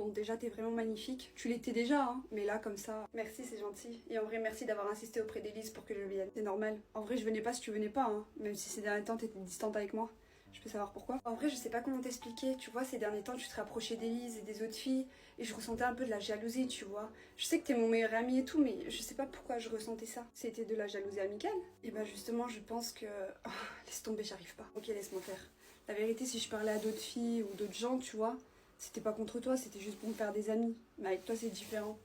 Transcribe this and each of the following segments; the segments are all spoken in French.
Bon, déjà, t'es vraiment magnifique. Tu l'étais déjà, hein. Mais là, comme ça, merci, c'est gentil. Et en vrai, merci d'avoir insisté auprès d'Élise pour que je vienne. C'est normal. En vrai, je venais pas si tu venais pas, hein. Même si ces derniers temps, t'étais distante avec moi. Je peux savoir pourquoi. En vrai, je sais pas comment t'expliquer. Tu vois, ces derniers temps, tu te rapprochais d'Élise et des autres filles. Et je ressentais un peu de la jalousie, tu vois. Je sais que t'es mon meilleur ami et tout, mais je sais pas pourquoi je ressentais ça. C'était de la jalousie amicale. Et bah, justement, je pense que... Oh, laisse tomber, j'arrive pas. Ok, laisse-moi faire. La vérité, si je parlais à d'autres filles ou d'autres gens, tu vois, c'était pas contre toi, c'était juste pour me faire des amis. Mais avec toi, c'est différent.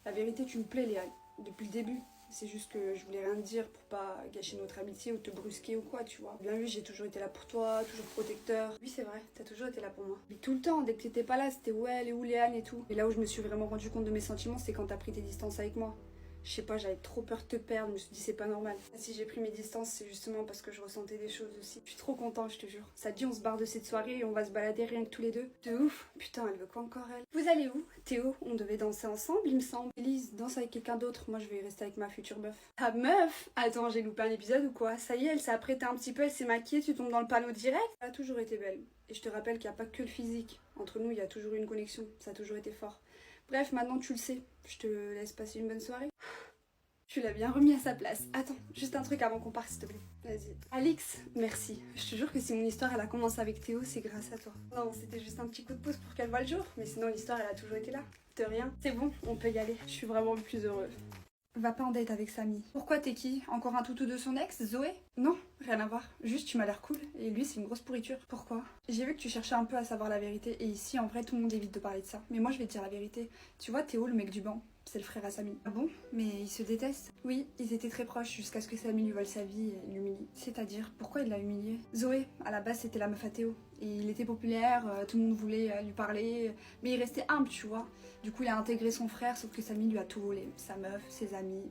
La vérité, tu me plais, Léa, depuis le début. C'est juste que je voulais rien te dire pour pas gâcher notre amitié ou te brusquer ou quoi, tu vois. Bien vu, j'ai toujours été là pour toi, toujours protecteur. Oui, c'est vrai, t'as toujours été là pour moi. Mais tout le temps, dès que t'étais pas là, c'était ouais, elle est où Léane et tout. Et là où je me suis vraiment rendu compte de mes sentiments, c'est quand t'as pris tes distances avec moi. Je sais pas, j'avais trop peur de te perdre, je me suis dit c'est pas normal. Si j'ai pris mes distances, c'est justement parce que je ressentais des choses aussi. Je suis trop contente, je te jure. Ça te dit, on se barre de cette soirée et on va se balader rien que tous les deux. De ouf. Putain, elle veut quoi encore elle? Vous allez où? Théo, on devait danser ensemble, il me semble. Élise, danse avec quelqu'un d'autre. Moi, je vais rester avec ma future meuf. Ta meuf? Attends, j'ai loupé un épisode ou quoi? Ça y est, elle s'est apprêtée un petit peu, elle s'est maquillée, tu tombes dans le panneau direct? Elle a toujours été belle. Et je te rappelle qu'il n'y a pas que le physique. Entre nous, il y a toujours eu une connexion. Ça a toujours été fort. Bref, maintenant tu le sais. Je te laisse passer une bonne soirée. Tu l'as bien remis à sa place. Attends, juste un truc avant qu'on parte, s'il te plaît. Vas-y. Alix, merci. Je te jure que si mon histoire elle a commencé avec Théo, c'est grâce à toi. Non, c'était juste un petit coup de pouce pour qu'elle voie le jour. Mais sinon, l'histoire elle a toujours été là. De rien. C'est bon, on peut y aller. Je suis vraiment le plus heureux. Va pas en date avec Samy. Pourquoi t'es qui? Encore un toutou de son ex, Zoé? Non, rien à voir. Juste tu m'as l'air cool et lui c'est une grosse pourriture. Pourquoi? J'ai vu que tu cherchais un peu à savoir la vérité et ici en vrai tout le monde évite de parler de ça. Mais moi je vais te dire la vérité. Tu vois Théo le mec du banc, c'est le frère à Samy. Ah bon? Mais ils se détestent? Oui, ils étaient très proches jusqu'à ce que Samy lui vole sa vie et l'humilie. C'est-à-dire, pourquoi il l'a humilié? Zoé, à la base c'était la meuf à Théo. Et il était populaire, tout le monde voulait lui parler, mais il restait humble, tu vois. Du coup il a intégré son frère, sauf que Samy lui a tout volé. Sa meuf, ses amis,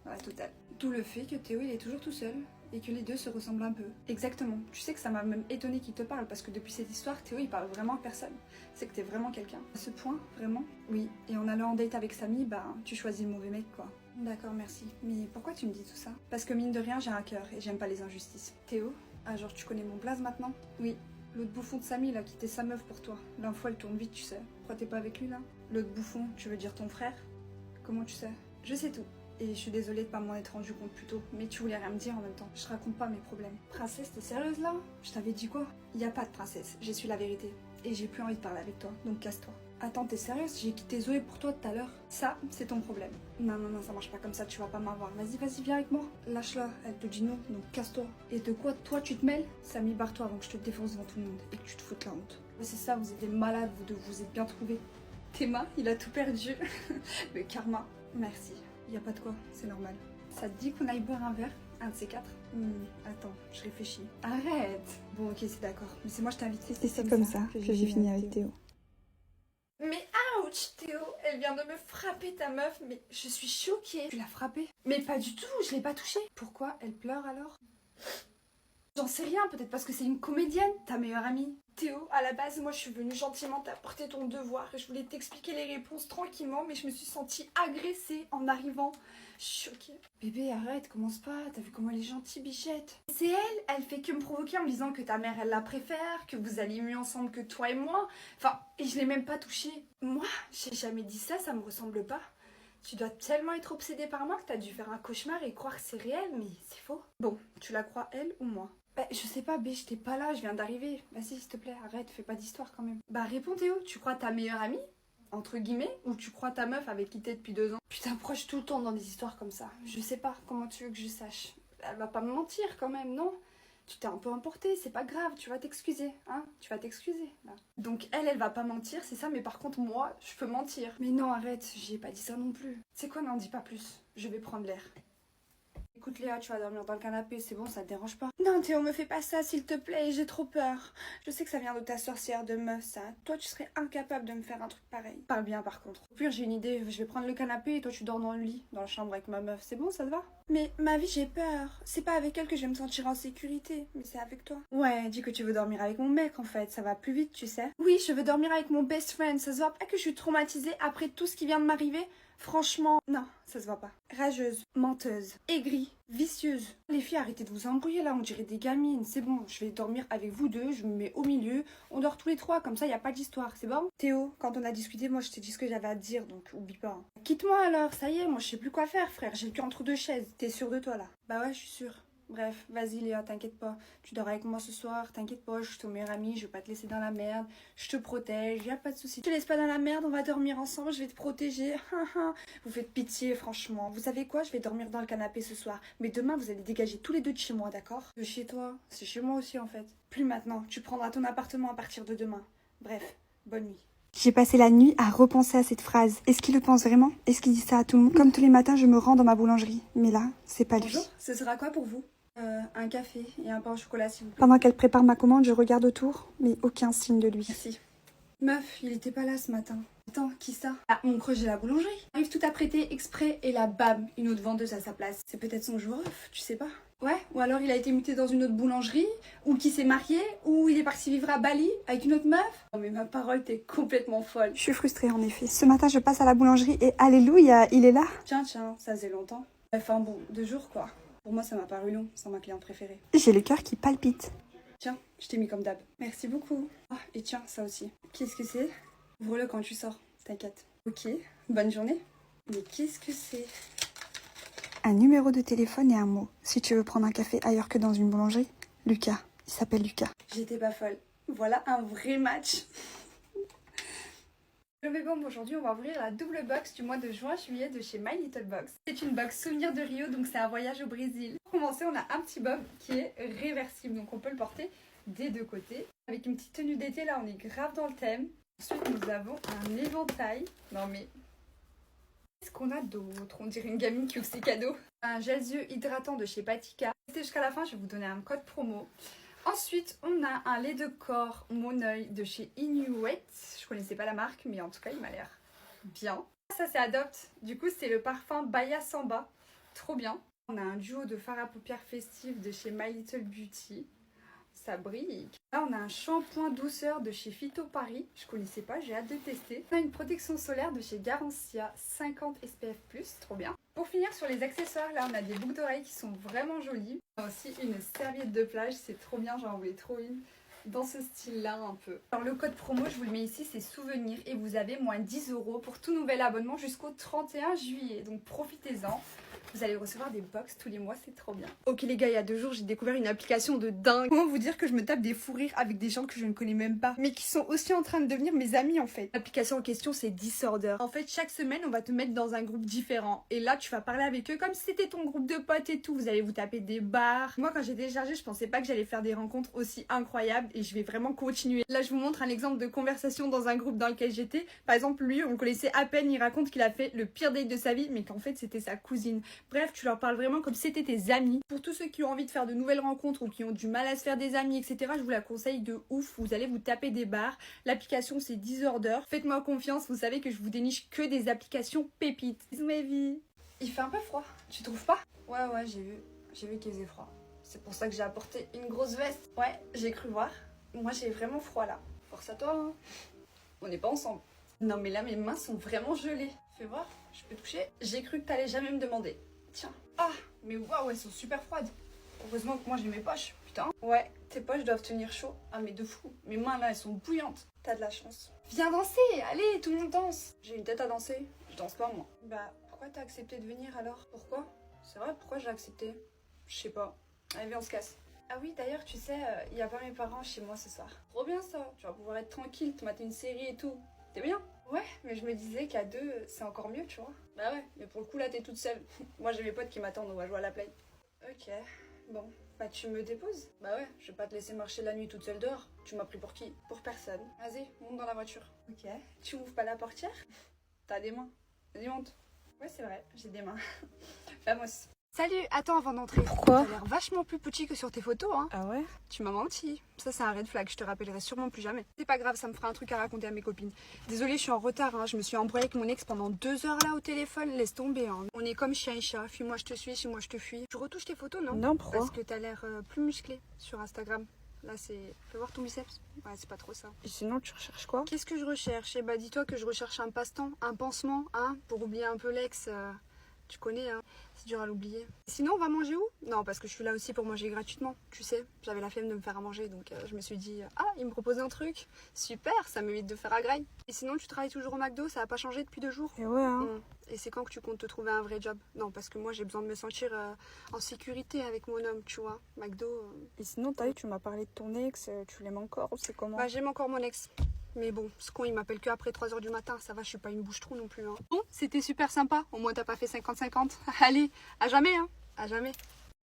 la totale. D'où le fait que Théo il est toujours tout seul et que les deux se ressemblent un peu. Exactement. Tu sais que ça m'a même étonné qu'il te parle parce que depuis cette histoire, Théo il parle vraiment à personne. C'est que t'es vraiment quelqu'un. À ce point, vraiment? Oui. Et en allant en date avec Samy, bah tu choisis le mauvais mec quoi. D'accord, merci. Mais pourquoi tu me dis tout ça? Parce que mine de rien, j'ai un cœur et j'aime pas les injustices. Théo? Ah genre tu connais mon blaze maintenant? Oui. L'autre bouffon de Samy, il a quitté sa meuf pour toi. L'info, elle tourne vite, tu sais. Pourquoi t'es pas avec lui, là? L'autre bouffon, tu veux dire ton frère? Comment tu sais? Je sais tout. Et je suis désolée de pas m'en être rendu compte plus tôt. Mais tu voulais rien me dire en même temps. Je raconte pas mes problèmes. Princesse, t'es sérieuse, là? Je t'avais dit quoi? Y a pas de princesse. J'ai su la vérité. Et j'ai plus envie de parler avec toi. Donc casse-toi. Attends, t'es sérieuse? J'ai quitté Zoé pour toi tout à l'heure. Ça, c'est ton problème. Non, non, non, ça marche pas comme ça, tu vas pas m'avoir. Vas-y, vas-y, viens avec moi. Lâche-la, elle te dit non, donc casse-toi. Et de quoi, toi, tu te mêles? Samy, barre-toi avant que je te défonce devant tout le monde et que tu te foutes la honte. Mais c'est ça, vous êtes des malades, vous deux, vous êtes bien trouvés. Théma, il a tout perdu. Le karma. Merci. Y a pas de quoi, c'est normal. Ça te dit qu'on aille boire un verre? Un de ces quatre? Attends, je réfléchis. Arrête! Bon, ok, c'est d'accord. Mais c'est moi, je t'ai invité. C'est comme ça que j'ai fini avec Théo. Mais ouch, Théo, elle vient de me frapper ta meuf, mais je suis choquée. Tu l'as frappée? Mais pas du tout, je l'ai pas touchée. Pourquoi elle pleure alors? J'en sais rien, peut-être parce que c'est une comédienne, ta meilleure amie. Théo, à la base, moi je suis venue gentiment t'apporter ton devoir et je voulais t'expliquer les réponses tranquillement, mais je me suis sentie agressée en arrivant. Je suis choquée. Bébé, arrête, commence pas, t'as vu comment elle est gentille, bichette. C'est elle fait que me provoquer en me disant que ta mère elle la préfère, que vous allez mieux ensemble que toi et moi. Enfin, et je l'ai même pas touchée. Moi, j'ai jamais dit ça, ça me ressemble pas. Tu dois tellement être obsédée par moi que t'as dû faire un cauchemar et croire que c'est réel, mais c'est faux. Bon, tu la crois elle ou moi? Bah, je sais pas, B, j'étais pas là, je viens d'arriver. Vas-y, s'il te plaît, arrête, fais pas d'histoire quand même. Bah, réponds Théo, tu crois ta meilleure amie? Entre guillemets, ou tu crois ta meuf avec qui t'es depuis 2 ans? Putain, pourquoi je suis tout le temps dans des histoires comme ça? Je sais pas, comment tu veux que je sache? Elle va pas me mentir quand même, non? Tu t'es un peu emportée, c'est pas grave, tu vas t'excuser, hein? Tu vas t'excuser, là. Donc elle va pas mentir, c'est ça, mais par contre, moi, je peux mentir. Mais non, arrête, j'y ai pas dit ça non plus. C'est quoi, n'en dis pas plus. Je vais prendre l'air. Écoute Léa, tu vas dormir dans le canapé, c'est bon, ça te dérange pas? Non Théo, me fais pas ça s'il te plaît, j'ai trop peur. Je sais que ça vient de ta sorcière de meuf ça. Toi tu serais incapable de me faire un truc pareil. Parle bien par contre. Au pire j'ai une idée, je vais prendre le canapé et toi tu dors dans le lit, dans la chambre avec ma meuf, c'est bon, ça te va? Mais ma vie j'ai peur. C'est pas avec elle que je vais me sentir en sécurité, mais c'est avec toi. Ouais, dis que tu veux dormir avec mon mec en fait, ça va plus vite tu sais. Oui, je veux dormir avec mon best friend, ça se voit pas que je suis traumatisée après tout ce qui vient de m'arriver. Franchement, non, ça se voit pas. Rageuse, menteuse, aigrie, vicieuse. Les filles, arrêtez de vous embrouiller là, on dirait des gamines. C'est bon, je vais dormir avec vous deux, je me mets au milieu. On dort tous les trois, comme ça, y a pas d'histoire, c'est bon? Théo, quand on a discuté, moi je t'ai dit ce que j'avais à te dire, donc oublie pas. Hein. Quitte-moi alors, ça y est, moi je sais plus quoi faire, frère. J'ai le cul entre deux chaises. T'es sûre de toi là? Bah ouais, je suis sûre. Bref, vas-y Léa, t'inquiète pas. Tu dors avec moi ce soir, t'inquiète pas, je suis ton meilleur ami, je vais pas te laisser dans la merde. Je te protège, y a pas de souci. Je te laisse pas dans la merde, on va dormir ensemble, je vais te protéger. Vous faites pitié, franchement. Vous savez quoi? Je vais dormir dans le canapé ce soir. Mais demain, vous allez dégager tous les deux de chez moi, d'accord? De chez toi? C'est chez moi aussi en fait. Plus maintenant, tu prendras ton appartement à partir de demain. Bref, bonne nuit. J'ai passé la nuit à repenser à cette phrase. Est-ce qu'il le pense vraiment? Est-ce qu'il dit ça à tout le monde? Comme tous les matins, je me rends dans ma boulangerie. Mais là, c'est pas lui. Bonjour, ce sera quoi pour vous? Un café et un pain au chocolat s'il vous plaît. Pendant qu'elle prépare ma commande, je regarde autour, mais aucun signe de lui. Merci. Meuf, il était pas là ce matin. Attends, qui ça? Ah, mon crush de la boulangerie. Arrive tout apprêté, exprès, et là, bam, une autre vendeuse à sa place. C'est peut-être son jour off, tu sais pas. Ouais, ou alors il a été muté dans une autre boulangerie, ou qui s'est marié, ou il est parti vivre à Bali avec une autre meuf. Oh mais ma parole, t'es complètement folle. Je suis frustrée en effet. Ce matin, je passe à la boulangerie et alléluia, il est là. Tiens, ça faisait longtemps. Enfin bon, 2 jours quoi. Pour moi, ça m'a paru long, sans ma cliente préférée. J'ai le cœur qui palpite. Tiens, je t'ai mis comme d'hab. Merci beaucoup. Ah, et tiens, ça aussi. Qu'est-ce que c'est? Ouvre-le quand tu sors, t'inquiète. Ok, bonne journée. Mais qu'est-ce que c'est? Un numéro de téléphone et un mot. Si tu veux prendre un café ailleurs que dans une boulangerie, Lucas. Il s'appelle Lucas. J'étais pas folle. Voilà un vrai match. Le Bébombe, aujourd'hui on va ouvrir la double box du mois de juin-juillet de chez My Little Box. C'est une box souvenir de Rio, donc c'est un voyage au Brésil. Pour commencer, on a un petit bob qui est réversible, donc on peut le porter des deux côtés. Avec une petite tenue d'été, là on est grave dans le thème. Ensuite nous avons un éventail. Non mais... qu'est-ce qu'on a d'autre? On dirait une gamine qui ouvre ses cadeaux. Un gel-yeux hydratant de chez Patika. Restez jusqu'à la fin, je vais vous donner un code promo. Ensuite, on a un lait de corps Mon Oeil de chez Inuit. Je connaissais pas la marque, mais en tout cas, il m'a l'air bien. Ça, c'est Adopt. Du coup, c'est le parfum Baya Samba. Trop bien. On a un duo de fard à paupières festif de chez My Little Beauty. Ça brille. Là, on a un shampoing douceur de chez Phyto Paris. Je connaissais pas, j'ai hâte de tester. On a une protection solaire de chez Garancia 50 SPF+, trop bien. Pour finir sur les accessoires, là, on a des boucles d'oreilles qui sont vraiment jolies. On a aussi une serviette de plage, c'est trop bien, j'en voulais trop une. Dans ce style-là un peu. Alors le code promo, je vous le mets ici, c'est souvenir et vous avez moins 10 € pour tout nouvel abonnement jusqu'au 31 juillet. Donc profitez-en. Vous allez recevoir des box tous les mois, c'est trop bien. Ok les gars, il y a 2 jours, j'ai découvert une application de dingue. Comment vous dire que je me tape des fous rires avec des gens que je ne connais même pas, mais qui sont aussi en train de devenir mes amis en fait. L'application en question, c'est Disorder. En fait, chaque semaine, on va te mettre dans un groupe différent. Et là, tu vas parler avec eux comme si c'était ton groupe de potes et tout. Vous allez vous taper des barres. Moi, quand j'ai téléchargé, je pensais pas que j'allais faire des rencontres aussi incroyables et je vais vraiment continuer. Là, je vous montre un exemple de conversation dans un groupe dans lequel j'étais. Par exemple, lui, on le connaissait à peine, il raconte qu'il a fait le pire date de sa vie, mais qu'en fait, c'était sa cousine. Bref, tu leur parles vraiment comme si c'était tes amis. Pour tous ceux qui ont envie de faire de nouvelles rencontres ou qui ont du mal à se faire des amis, etc., je vous la conseille de ouf. Vous allez vous taper des barres. L'application, c'est Disorder. Faites-moi confiance, vous savez que je vous déniche que des applications pépites. Bisous mes vies. Il fait un peu froid, tu trouves pas? Ouais, j'ai vu qu'il faisait froid. C'est pour ça que j'ai apporté une grosse veste. Ouais, j'ai cru voir. Moi, j'ai vraiment froid là. Force à toi, hein. On n'est pas ensemble. Non, mais là, mes mains sont vraiment gelées. Fais voir, je peux toucher. J'ai cru que t'allais jamais me demander. Tiens. Ah, mais waouh, elles sont super froides. Heureusement que moi j'ai mes poches, putain. Ouais, tes poches doivent tenir chaud. Ah, mais de fou. Mes mains là, elles sont bouillantes. T'as de la chance. Viens danser, allez, tout le monde danse. J'ai une tête à danser. Je danse pas, moi. Bah, pourquoi t'as accepté de venir alors? Pourquoi? C'est vrai, pourquoi j'ai accepté? Je sais pas. Allez, viens, on se casse. Ah oui, d'ailleurs, tu sais, y a pas mes parents chez moi ce soir. Trop bien ça. Tu vas pouvoir être tranquille, te mater une série et tout. T'es bien? Ouais, mais je me disais qu'à 2, c'est encore mieux, tu vois. Bah ouais, mais pour le coup, là, t'es toute seule. Moi, j'ai mes potes qui m'attendent, on va jouer à la play. Ok, bon. Bah, tu me déposes? Bah ouais, je vais pas te laisser marcher la nuit toute seule dehors. Tu m'as pris pour qui? Pour personne. Vas-y, monte dans la voiture. Ok. Tu ouvres pas la portière? T'as des mains. Vas-y, monte. Ouais, c'est vrai, j'ai des mains. Vamos. Salut, attends avant d'entrer. Pourquoi? T'as l'air vachement plus petit que sur tes photos, hein. Ah ouais? Tu m'as menti. Ça, c'est un red flag, je te rappellerai sûrement plus jamais. C'est pas grave, ça me fera un truc à raconter à mes copines. Désolée, je suis en retard, hein. Je me suis embrouillée avec mon ex pendant 2 heures là au téléphone. Laisse tomber, hein. On est comme chien et chat. Fuis-moi, je te suis, suis-moi, je te fuis. Je retouche tes photos, non? Non, pourquoi? Parce que t'as l'air plus musclé sur Instagram. Là, c'est... Fais voir ton biceps. Ouais, c'est pas trop ça. Et sinon, tu recherches quoi? Qu'est-ce que je recherche? Eh bah, dis-toi que je recherche un passe-temps, un pansement, hein, pour oublier un peu l'ex. Tu connais, hein. C'est dur à l'oublier. Sinon, on va manger où? Non, parce que je suis là aussi pour manger gratuitement. Tu sais, j'avais la flemme de me faire à manger, donc je me suis dit, ah, il me propose un truc. Super, ça m'évite de faire à graille. Et sinon, tu travailles toujours au McDo, ça a pas changé depuis 2 jours? Et ouais, hein. Et c'est quand que tu comptes te trouver un vrai job? Non, parce que moi, j'ai besoin de me sentir en sécurité avec mon homme, tu vois. McDo. Et sinon, t'as vu, tu m'as parlé de ton ex, tu l'aimes encore ou c'est comment? Bah, j'aime encore mon ex. Mais bon, ce con, il m'appelle que après 3h du matin. Ça va, je suis pas une bouche-trou non plus. Hein. Bon, c'était super sympa. Au moins, t'as pas fait 50-50. Allez, à jamais, hein. À jamais.